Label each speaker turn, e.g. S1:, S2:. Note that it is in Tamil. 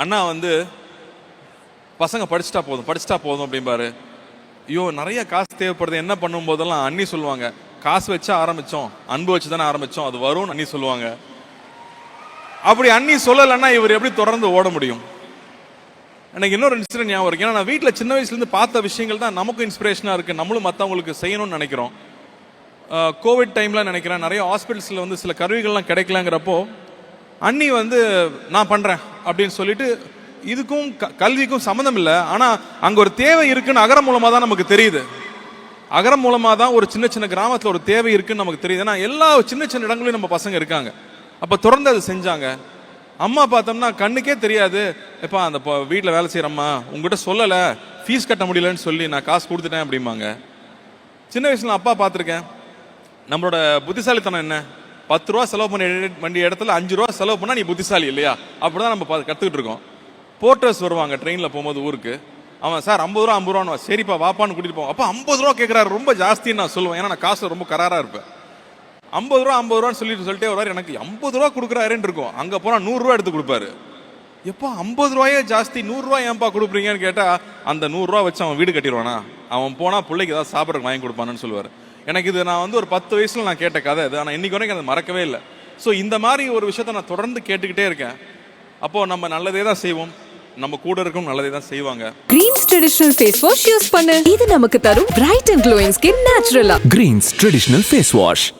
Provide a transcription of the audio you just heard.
S1: அண்ணா வந்து பசங்க படிச்சுட்டா போதும் அப்படிம்பாரு. ஐயோ நிறைய காசு தேவைப்படுது, என்ன பண்ணும் போதெல்லாம் அண்ணி சொல்லுவாங்க, காசு வச்சா ஆரம்பிச்சோம், அன்பு வச்சு தானே ஆரம்பிச்சோம், அது வரும்னு அண்ணி சொல்லுவாங்க. அப்படி அண்ணி சொல்லலைன்னா இவர் எப்படி தொடர்ந்து ஓட முடியும்? எனக்கு இன்னொரு இன்சிடென்ட் ஞாபகம் இருக்கு. ஏன்னா நான் வீட்டில் சின்ன வயசுலேருந்து பார்த்த விஷயங்கள் தான் நமக்கும் இன்ஸ்பிரேஷனாக இருக்குது, நம்மளும் மற்றவங்களுக்கு செய்யணும்னு நினைக்கிறோம். கோவிட் டைமில் நினைக்கிறேன் நிறைய ஹாஸ்பிட்டல்ஸில் வந்து சில கருவிகள்லாம் கிடைக்கலங்கிறப்போ அண்ணி வந்து நான் பண்ணுறேன் அப்படின்னு சொல்லிட்டு, இதுக்கும் கல்விக்கும் சம்மந்தம் இல்லை, ஆனால் அங்கே ஒரு தேவை இருக்குன்னு அகரம் மூலமாக தான் நமக்கு தெரியுது. அகரம் மூலமாக தான் ஒரு சின்ன சின்ன கிராமத்தில் ஒரு தேவை இருக்குன்னு நமக்கு தெரியுது. ஏன்னா எல்லா சின்ன சின்ன இடங்களையும் நம்ம பசங்க இருக்காங்க. அப்போ தொடர்ந்து அதை செஞ்சாங்க. அம்மா பார்த்தோம்னா கண்ணுக்கே தெரியாது, எப்பா அந்த வீட்டில் வேலை செய்கிறம்மா உங்ககிட்ட சொல்லலை, ஃபீஸ் கட்ட முடியலன்னு சொல்லி நான் காசு கொடுத்துட்டேன் அப்படிம்பாங்க. சின்ன வயசுல அப்பா பார்த்துருக்கேன். நம்மளோட புத்திசாலித்தனம் என்ன, 10 ரூபா செலவு பண்ண வேண்டிய இடத்துல 5 ரூபா செலவு பண்ணால் நீ புத்திசாலி இல்லையா, அப்படிதான் நம்ம கற்றுக்கிட்டு இருக்கோம். போர்ட்டர்ஸ் வருவாங்க ட்ரெயினில் போகும்போது ஊருக்கு, அவன் சார் 50 ரூபா 50 ரூபான்னு, சரிப்பா வாப்பான்னு கூட்டிட்டு போவோம். அப்போ 50 ரூபா கேட்குறாரு, ரொம்ப ஜாஸ்தின்னு நான் சொல்லுவேன், ஏன்னா நான் காசு ரொம்ப கராராக இருப்பேன். 50 ரூபான்னு சொல்லிட்டே வருவார். எனக்கு 50 ரூபா கொடுக்குறாருன்னு இருக்கும். அங்கே போனால் 100 ரூபா எடுத்து கொடுப்பாரு. எப்போ 50 ரூபாயே ஜாஸ்தி, 100 ரூபா ஏன்பா கொடுக்குறீங்கன்னு கேட்டால், அந்த 100 ரூபா வச்சு அவன் வீடு கட்டிடுவானா, அவன் போனால் பிள்ளைக்கு ஏதாவது சாப்பிட்றதுக்கு வாங்கி கொடுப்பானு சொல்லுவார். எனக்கு இது நான் வந்து ஒரு 10 வயசுல நான் கேட்ட கதை இது, ஆனால் இன்னைக்கு வரைக்கும் அதை மறக்கவே இல்லை. ஸோ இந்த மாதிரி ஒரு விஷயத்த நான் தொடர்ந்து கேட்டுக்கிட்டே இருக்கேன். அப்போ நம்ம நல்லதே தான் செய்வோம், நம்ம கூட இருக்கும் நல்லதே தான் செய்வாங்க.
S2: Greens traditional face wash use பண்ணு, இது நமக்கு தரும் பிரைட் அண்ட் க்ளோயிங் ஸ்கின் நேச்சுரலா.
S3: Greens traditional face wash.